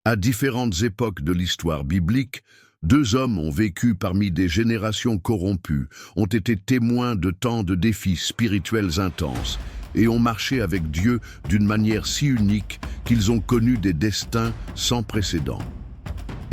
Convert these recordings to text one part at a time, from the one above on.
À différentes époques de l'histoire biblique, deux hommes ont vécu parmi des générations corrompues, ont été témoins de tant de défis spirituels intenses et ont marché avec Dieu d'une manière si unique qu'ils ont connu des destins sans précédent.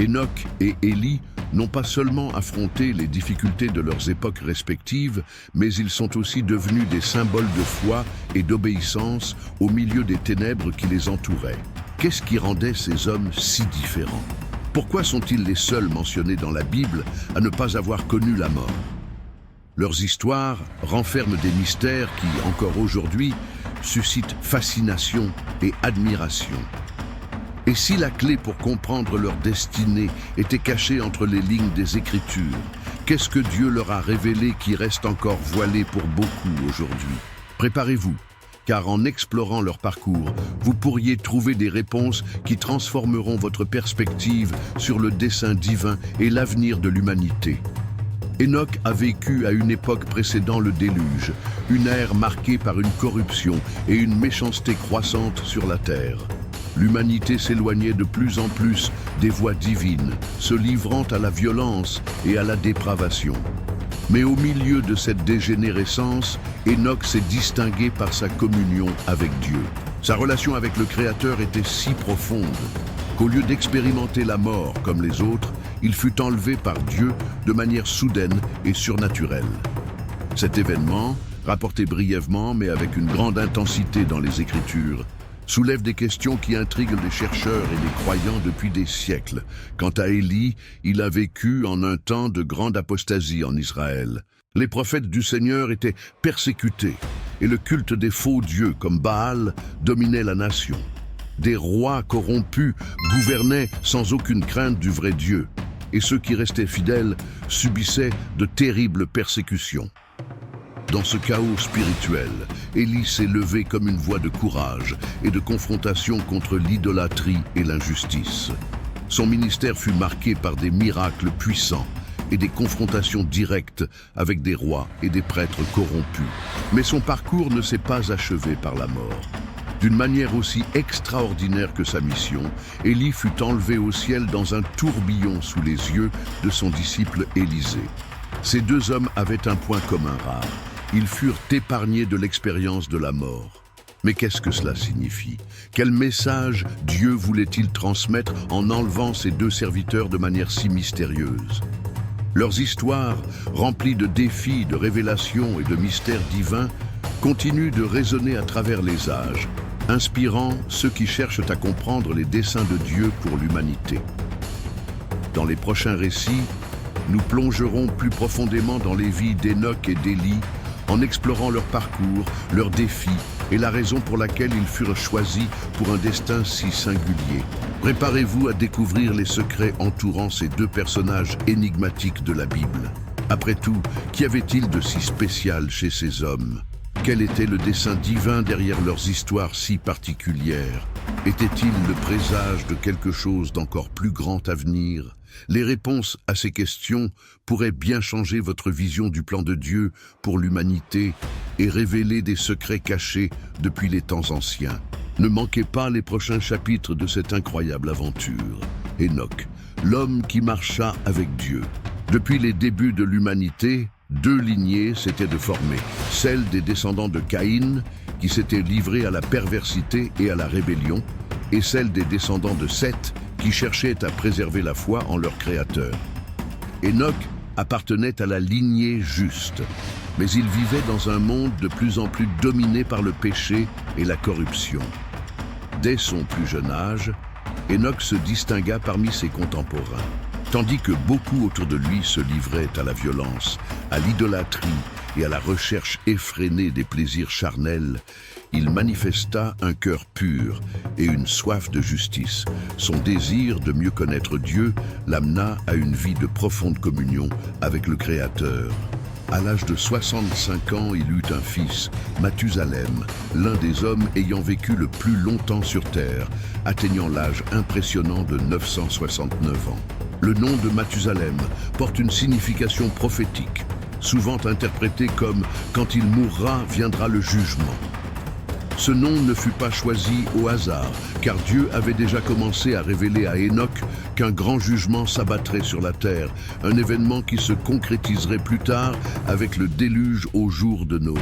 Enoch et Élie n'ont pas seulement affronté les difficultés de leurs époques respectives, mais ils sont aussi devenus des symboles de foi et d'obéissance au milieu des ténèbres qui les entouraient. Qu'est-ce qui rendait ces hommes si différents? Pourquoi sont-ils les seuls mentionnés dans la Bible à ne pas avoir connu la mort? Leurs histoires renferment des mystères qui, encore aujourd'hui, suscitent fascination et admiration. Et si la clé pour comprendre leur destinée était cachée entre les lignes des Écritures, qu'est-ce que Dieu leur a révélé qui reste encore voilé pour beaucoup aujourd'hui? Préparez-vous, car en explorant leur parcours, vous pourriez trouver des réponses qui transformeront votre perspective sur le dessein divin et l'avenir de l'humanité. Enoch a vécu à une époque précédant le déluge, une ère marquée par une corruption et une méchanceté croissante sur la terre. L'humanité s'éloignait de plus en plus des voies divines, se livrant à la violence et à la dépravation. Mais au milieu de cette dégénérescence, Enoch s'est distingué par sa communion avec Dieu. Sa relation avec le Créateur était si profonde qu'au lieu d'expérimenter la mort comme les autres, il fut enlevé par Dieu de manière soudaine et surnaturelle. Cet événement, rapporté brièvement mais avec une grande intensité dans les Écritures, soulève des questions qui intriguent les chercheurs et les croyants depuis des siècles. Quant à Élie, il a vécu en un temps de grande apostasie en Israël. Les prophètes du Seigneur étaient persécutés et le culte des faux dieux comme Baal dominait la nation. Des rois corrompus gouvernaient sans aucune crainte du vrai Dieu, et ceux qui restaient fidèles subissaient de terribles persécutions. Dans ce chaos spirituel, Élie s'est levé comme une voix de courage et de confrontation contre l'idolâtrie et l'injustice. Son ministère fut marqué par des miracles puissants et des confrontations directes avec des rois et des prêtres corrompus. Mais son parcours ne s'est pas achevé par la mort. D'une manière aussi extraordinaire que sa mission, Élie fut enlevé au ciel dans un tourbillon sous les yeux de son disciple Élisée. Ces deux hommes avaient un point commun rare. Ils furent épargnés de l'expérience de la mort. Mais qu'est-ce que cela signifie? Quel message Dieu voulait-il transmettre en enlevant ces deux serviteurs de manière si mystérieuse? Leurs histoires, remplies de défis, de révélations et de mystères divins, continuent de résonner à travers les âges, inspirant ceux qui cherchent à comprendre les desseins de Dieu pour l'humanité. Dans les prochains récits, nous plongerons plus profondément dans les vies d'Enoch et d'Élie, en explorant leur parcours, leurs défis et la raison pour laquelle ils furent choisis pour un destin si singulier. Préparez-vous à découvrir les secrets entourant ces deux personnages énigmatiques de la Bible. Après tout, qu'y avait-il de si spécial chez ces hommes? Quel était le dessein divin derrière leurs histoires si particulières? Était-il le présage de quelque chose d'encore plus grand à venir? Les réponses à ces questions pourraient bien changer votre vision du plan de Dieu pour l'humanité et révéler des secrets cachés depuis les temps anciens. Ne manquez pas les prochains chapitres de cette incroyable aventure. Enoch, l'homme qui marcha avec Dieu. Depuis les débuts de l'humanité, deux lignées s'étaient de former, celle des descendants de Caïn, qui s'étaient livrés à la perversité et à la rébellion, et celle des descendants de Seth, qui cherchaient à préserver la foi en leur Créateur. Enoch appartenait à la lignée juste, mais il vivait dans un monde de plus en plus dominé par le péché et la corruption. Dès son plus jeune âge, Enoch se distingua parmi ses contemporains. Tandis que beaucoup autour de lui se livraient à la violence, à l'idolâtrie et à la recherche effrénée des plaisirs charnels, il manifesta un cœur pur et une soif de justice. Son désir de mieux connaître Dieu l'amena à une vie de profonde communion avec le Créateur. À l'âge de 65 ans, il eut un fils, Mathusalem, l'un des hommes ayant vécu le plus longtemps sur terre, atteignant l'âge impressionnant de 969 ans. Le nom de Mathusalem porte une signification prophétique, souvent interprétée comme « quand il mourra, viendra le jugement ». Ce nom ne fut pas choisi au hasard, car Dieu avait déjà commencé à révéler à Enoch qu'un grand jugement s'abattrait sur la terre, un événement qui se concrétiserait plus tard avec le déluge au jour de Noé.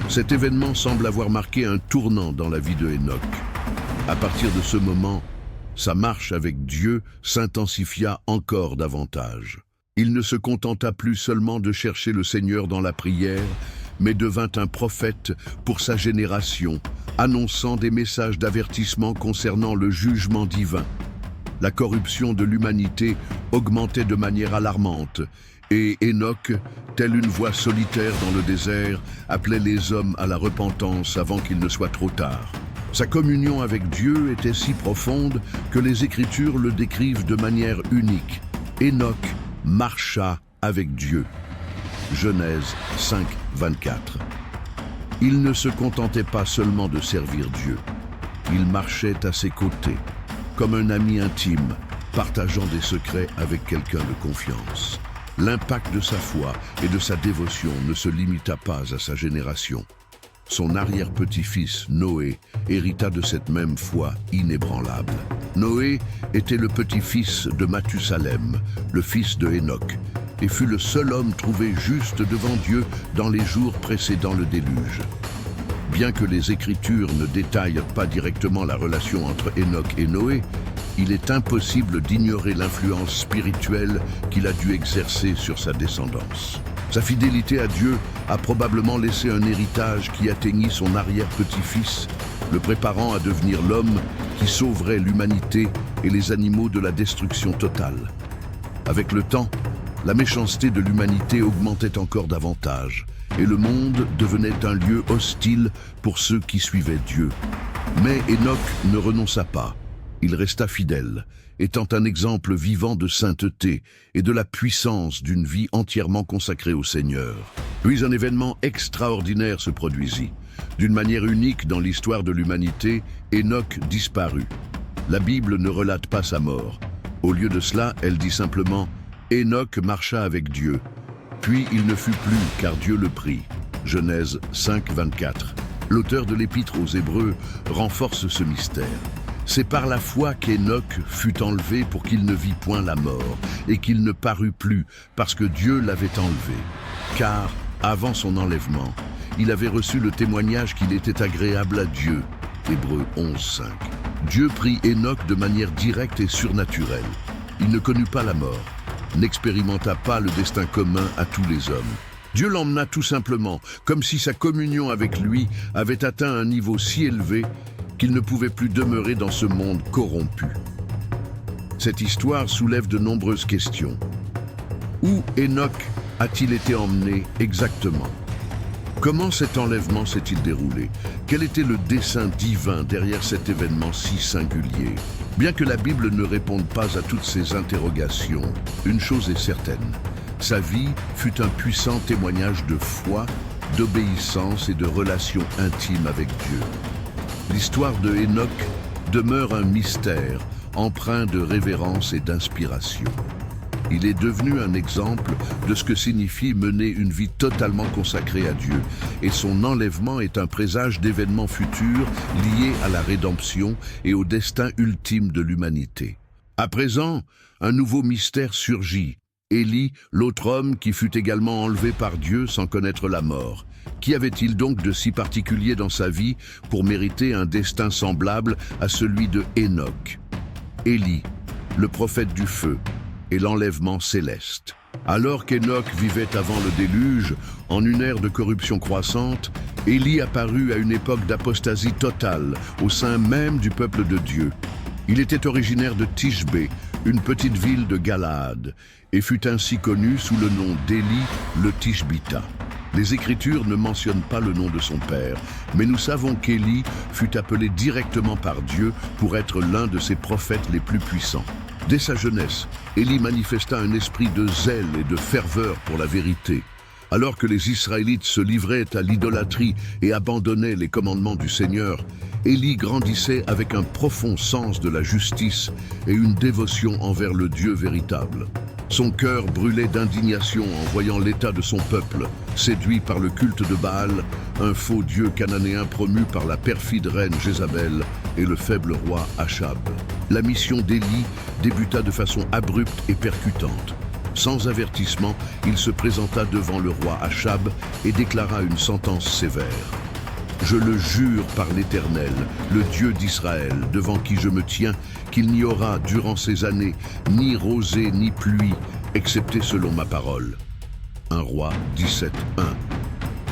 Cet événement semble avoir marqué un tournant dans la vie de Enoch. À partir de ce moment, sa marche avec Dieu s'intensifia encore davantage. Il ne se contenta plus seulement de chercher le Seigneur dans la prière, mais devint un prophète pour sa génération, annonçant des messages d'avertissement concernant le jugement divin. La corruption de l'humanité augmentait de manière alarmante, et Enoch, telle une voix solitaire dans le désert, appelait les hommes à la repentance avant qu'il ne soit trop tard. Sa communion avec Dieu était si profonde que les Écritures le décrivent de manière unique. Enoch marcha avec Dieu. Genèse 5, 24. Il ne se contentait pas seulement de servir Dieu. Il marchait à ses côtés, comme un ami intime, partageant des secrets avec quelqu'un de confiance. L'impact de sa foi et de sa dévotion ne se limita pas à sa génération. Son arrière-petit-fils, Noé, hérita de cette même foi inébranlable. Noé était le petit-fils de Mathusalem, le fils de Enoch, et fut le seul homme trouvé juste devant Dieu dans les jours précédant le déluge. Bien que les Écritures ne détaillent pas directement la relation entre Enoch et Noé, il est impossible d'ignorer l'influence spirituelle qu'il a dû exercer sur sa descendance. Sa fidélité à Dieu a probablement laissé un héritage qui atteignit son arrière-petit-fils, le préparant à devenir l'homme qui sauverait l'humanité et les animaux de la destruction totale. Avec le temps, la méchanceté de l'humanité augmentait encore davantage, et le monde devenait un lieu hostile pour ceux qui suivaient Dieu. Mais Enoch ne renonça pas. Il resta fidèle, étant un exemple vivant de sainteté et de la puissance d'une vie entièrement consacrée au Seigneur. Puis un événement extraordinaire se produisit. D'une manière unique dans l'histoire de l'humanité, Enoch disparut. La Bible ne relate pas sa mort. Au lieu de cela, elle dit simplement « Enoch marcha avec Dieu ». Puis il ne fut plus, car Dieu le prit. Genèse 5, 24. L'auteur de l'Épître aux Hébreux renforce ce mystère. C'est par la foi qu'Enoch fut enlevé pour qu'il ne vit point la mort, et qu'il ne parut plus, parce que Dieu l'avait enlevé. Car, avant son enlèvement, il avait reçu le témoignage qu'il était agréable à Dieu. Hébreux 11, 5. Dieu prit Enoch de manière directe et surnaturelle. Il ne connut pas la mort, n'expérimenta pas le destin commun à tous les hommes. Dieu l'emmena tout simplement, comme si sa communion avec lui avait atteint un niveau si élevé qu'il ne pouvait plus demeurer dans ce monde corrompu. Cette histoire soulève de nombreuses questions. Où Enoch a-t-il été emmené exactement? Comment cet enlèvement s'est-il déroulé? Quel était le dessein divin derrière cet événement si singulier? Bien que la Bible ne réponde pas à toutes ces interrogations, une chose est certaine. Sa vie fut un puissant témoignage de foi, d'obéissance et de relation intime avec Dieu. L'histoire de Enoch demeure un mystère, empreint de révérence et d'inspiration. Il est devenu un exemple de ce que signifie mener une vie totalement consacrée à Dieu, et son enlèvement est un présage d'événements futurs liés à la rédemption et au destin ultime de l'humanité. À présent, un nouveau mystère surgit. Élie, l'autre homme qui fut également enlevé par Dieu sans connaître la mort. Qu'y avait-il donc de si particulier dans sa vie pour mériter un destin semblable à celui de Enoch? Élie, le prophète du feu, et l'enlèvement céleste. Alors qu'Enoch vivait avant le déluge, en une ère de corruption croissante, Élie apparut à une époque d'apostasie totale au sein même du peuple de Dieu. Il était originaire de Tishbé, une petite ville de Galaad, et fut ainsi connu sous le nom d'Élie le Tishbita. Les Écritures ne mentionnent pas le nom de son père, mais nous savons qu'Élie fut appelé directement par Dieu pour être l'un de ses prophètes les plus puissants. Dès sa jeunesse, Élie manifesta un esprit de zèle et de ferveur pour la vérité. Alors que les Israélites se livraient à l'idolâtrie et abandonnaient les commandements du Seigneur, Élie grandissait avec un profond sens de la justice et une dévotion envers le Dieu véritable. Son cœur brûlait d'indignation en voyant l'état de son peuple, séduit par le culte de Baal, un faux dieu cananéen promu par la perfide reine Jézabel et le faible roi Achab. La mission d'Élie débuta de façon abrupte et percutante. Sans avertissement, il se présenta devant le roi Achab et déclara une sentence sévère. « Je le jure par l'Éternel, le Dieu d'Israël, devant qui je me tiens, qu'il n'y aura, durant ces années, ni rosée ni pluie, excepté selon ma parole. » 1 Roi 17, 1.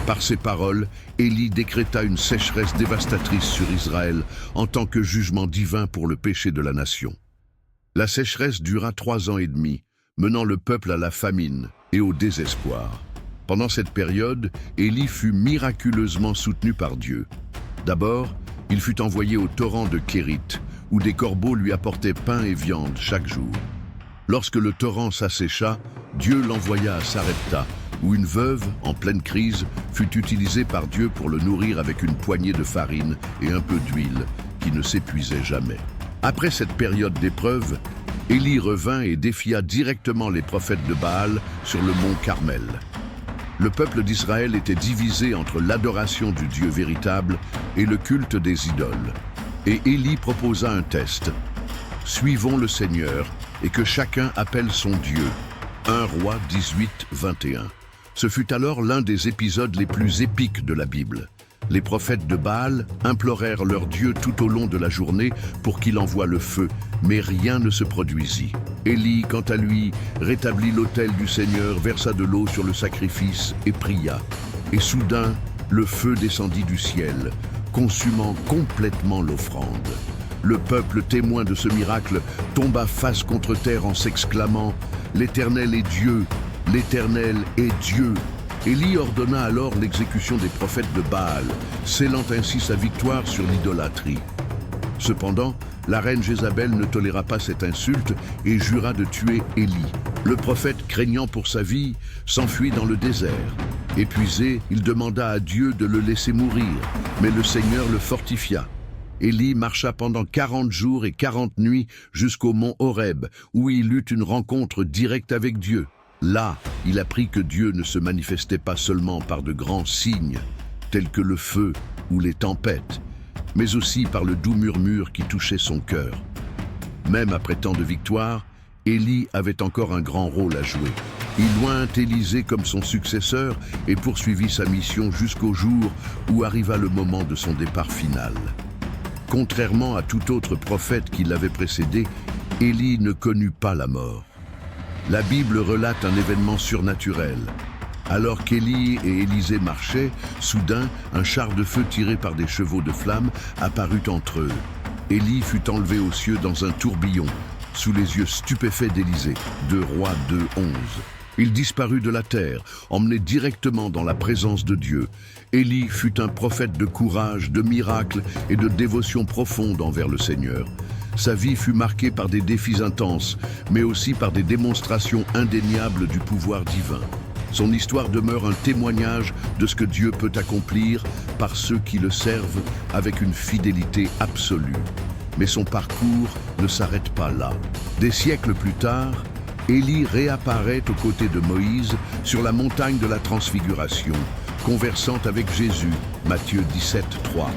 Par ces paroles, Élie décréta une sécheresse dévastatrice sur Israël en tant que jugement divin pour le péché de la nation. La sécheresse dura 3 ans et demi, menant le peuple à la famine et au désespoir. Pendant cette période, Élie fut miraculeusement soutenu par Dieu. D'abord, il fut envoyé au torrent de Kérith, où des corbeaux lui apportaient pain et viande chaque jour. Lorsque le torrent s'assécha, Dieu l'envoya à Sarepta, où une veuve, en pleine crise, fut utilisée par Dieu pour le nourrir avec une poignée de farine et un peu d'huile, qui ne s'épuisait jamais. Après cette période d'épreuve, Élie revint et défia directement les prophètes de Baal sur le mont Carmel. Le peuple d'Israël était divisé entre l'adoration du Dieu véritable et le culte des idoles. Et Élie proposa un test. « Suivons le Seigneur et que chacun appelle son Dieu. » 1 Roi 18, 21. Ce fut alors l'un des épisodes les plus épiques de la Bible. Les prophètes de Baal implorèrent leur Dieu tout au long de la journée pour qu'il envoie le feu, mais rien ne se produisit. Élie, quant à lui, rétablit l'autel du Seigneur, versa de l'eau sur le sacrifice et pria. Et soudain, le feu descendit du ciel, consumant complètement l'offrande. Le peuple, témoin de ce miracle, tomba face contre terre en s'exclamant « L'Éternel est Dieu, l'Éternel est Dieu !» Élie ordonna alors l'exécution des prophètes de Baal, scellant ainsi sa victoire sur l'idolâtrie. Cependant, la reine Jézabel ne toléra pas cette insulte et jura de tuer Élie. Le prophète, craignant pour sa vie, s'enfuit dans le désert. Épuisé, il demanda à Dieu de le laisser mourir, mais le Seigneur le fortifia. Élie marcha pendant 40 jours et 40 nuits jusqu'au mont Horeb, où il eut une rencontre directe avec Dieu. Là, il apprit que Dieu ne se manifestait pas seulement par de grands signes, tels que le feu ou les tempêtes, mais aussi par le doux murmure qui touchait son cœur. Même après tant de victoires, Élie avait encore un grand rôle à jouer. Il loint Élisée comme son successeur et poursuivit sa mission jusqu'au jour où arriva le moment de son départ final. Contrairement à tout autre prophète qui l'avait précédé, Élie ne connut pas la mort. La Bible relate un événement surnaturel. Alors qu'Élie et Élisée marchaient, soudain, un char de feu tiré par des chevaux de flamme apparut entre eux. Élie fut enlevé aux cieux dans un tourbillon, sous les yeux stupéfaits d'Élisée. 2 Rois 2, 11. Il disparut de la terre, emmené directement dans la présence de Dieu. Élie fut un prophète de courage, de miracles et de dévotion profonde envers le Seigneur. Sa vie fut marquée par des défis intenses, mais aussi par des démonstrations indéniables du pouvoir divin. Son histoire demeure un témoignage de ce que Dieu peut accomplir par ceux qui le servent avec une fidélité absolue. Mais son parcours ne s'arrête pas là. Des siècles plus tard, Élie réapparaît aux côtés de Moïse sur la montagne de la Transfiguration, conversant avec Jésus, Matthieu 17, 3.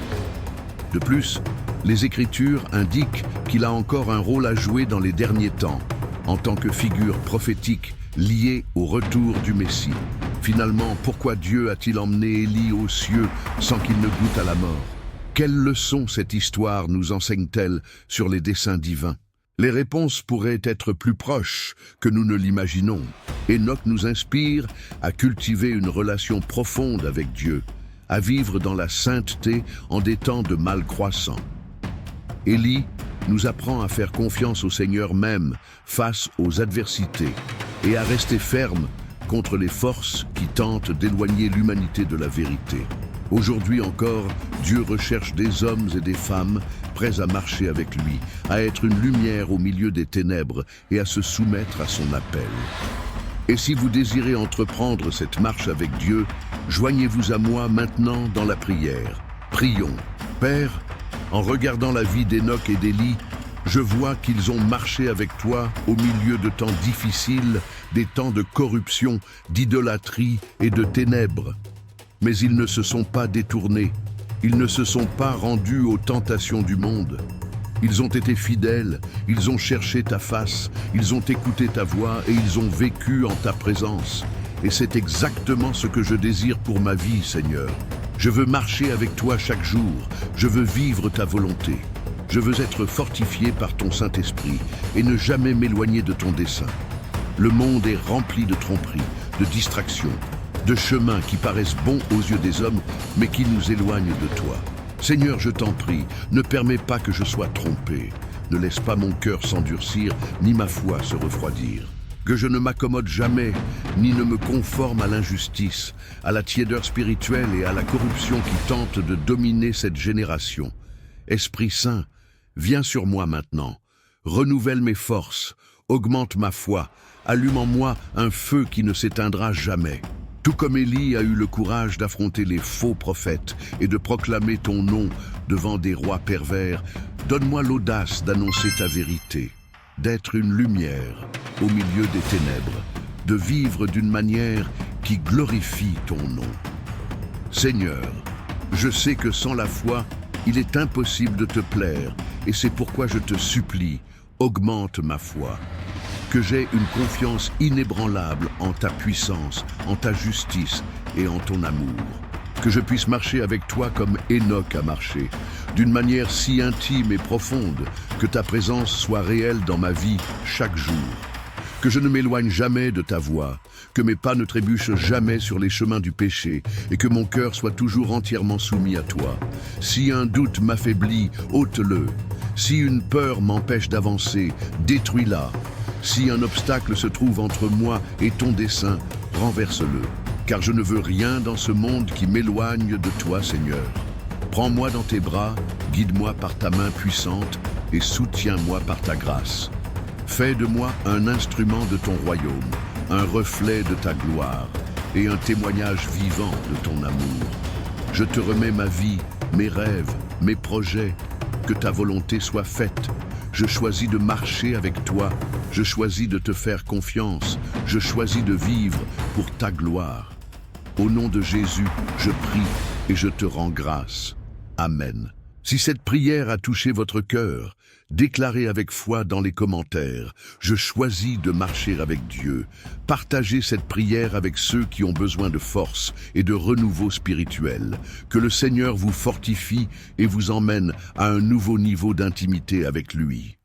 De plus, les Écritures indiquent qu'il a encore un rôle à jouer dans les derniers temps, en tant que figure prophétique liée au retour du Messie. Finalement, pourquoi Dieu a-t-il emmené Élie aux cieux sans qu'il ne goûte à la mort? Quelle leçon cette histoire nous enseigne-t-elle sur les desseins divins? Les réponses pourraient être plus proches que nous ne l'imaginons. Enoch nous inspire à cultiver une relation profonde avec Dieu, à vivre dans la sainteté en des temps de mal croissant. Élie nous apprend à faire confiance au Seigneur même face aux adversités et à rester ferme contre les forces qui tentent d'éloigner l'humanité de la vérité. Aujourd'hui encore, Dieu recherche des hommes et des femmes prêts à marcher avec lui, à être une lumière au milieu des ténèbres et à se soumettre à son appel. Et si vous désirez entreprendre cette marche avec Dieu, joignez-vous à moi maintenant dans la prière. Prions. Père, en regardant la vie d'Enoch et d'Élie, Je vois qu'ils ont marché avec toi au milieu de temps difficiles, des temps de corruption, d'idolâtrie et de ténèbres. Mais ils ne se sont pas détournés, ils ne se sont pas rendus aux tentations du monde. Ils ont été fidèles, ils ont cherché ta face, ils ont écouté ta voix et ils ont vécu en ta présence. Et c'est exactement ce que je désire pour ma vie, Seigneur. Je veux marcher avec toi chaque jour, je veux vivre ta volonté. Je veux être fortifié par ton Saint-Esprit et ne jamais m'éloigner de ton dessein. Le monde est rempli de tromperies, de distractions, de chemins qui paraissent bons aux yeux des hommes, mais qui nous éloignent de toi. Seigneur, je t'en prie, ne permets pas que je sois trompé. Ne laisse pas mon cœur s'endurcir, ni ma foi se refroidir. Que je ne m'accommode jamais, ni ne me conforme à l'injustice, à la tiédeur spirituelle et à la corruption qui tente de dominer cette génération. Esprit Saint, viens sur moi maintenant, renouvelle mes forces, augmente ma foi, allume en moi un feu qui ne s'éteindra jamais. Tout comme Élie a eu le courage d'affronter les faux prophètes et de proclamer ton nom devant des rois pervers, donne-moi l'audace d'annoncer ta vérité, d'être une lumière au milieu des ténèbres, de vivre d'une manière qui glorifie ton nom. Seigneur, je sais que sans la foi, il est impossible de te plaire, et c'est pourquoi je te supplie, augmente ma foi. Que j'ai une confiance inébranlable en ta puissance, en ta justice et en ton amour. Que je puisse marcher avec toi comme Enoch a marché, d'une manière si intime et profonde que ta présence soit réelle dans ma vie chaque jour. Que je ne m'éloigne jamais de ta voix, que mes pas ne trébuchent jamais sur les chemins du péché et que mon cœur soit toujours entièrement soumis à toi. Si un doute m'affaiblit, ôte-le. Si une peur m'empêche d'avancer, détruis-la. Si un obstacle se trouve entre moi et ton dessein, renverse-le. Car je ne veux rien dans ce monde qui m'éloigne de toi, Seigneur. Prends-moi dans tes bras, guide-moi par ta main puissante et soutiens-moi par ta grâce. Fais de moi un instrument de ton royaume, un reflet de ta gloire et un témoignage vivant de ton amour. Je te remets ma vie, mes rêves, mes projets, que ta volonté soit faite. Je choisis de marcher avec toi, je choisis de te faire confiance, je choisis de vivre pour ta gloire. Au nom de Jésus, je prie et je te rends grâce. Amen. Si cette prière a touché votre cœur, déclarez avec foi dans les commentaires « Je choisis de marcher avec Dieu ». Partagez cette prière avec ceux qui ont besoin de force et de renouveau spirituel. Que le Seigneur vous fortifie et vous emmène à un nouveau niveau d'intimité avec lui.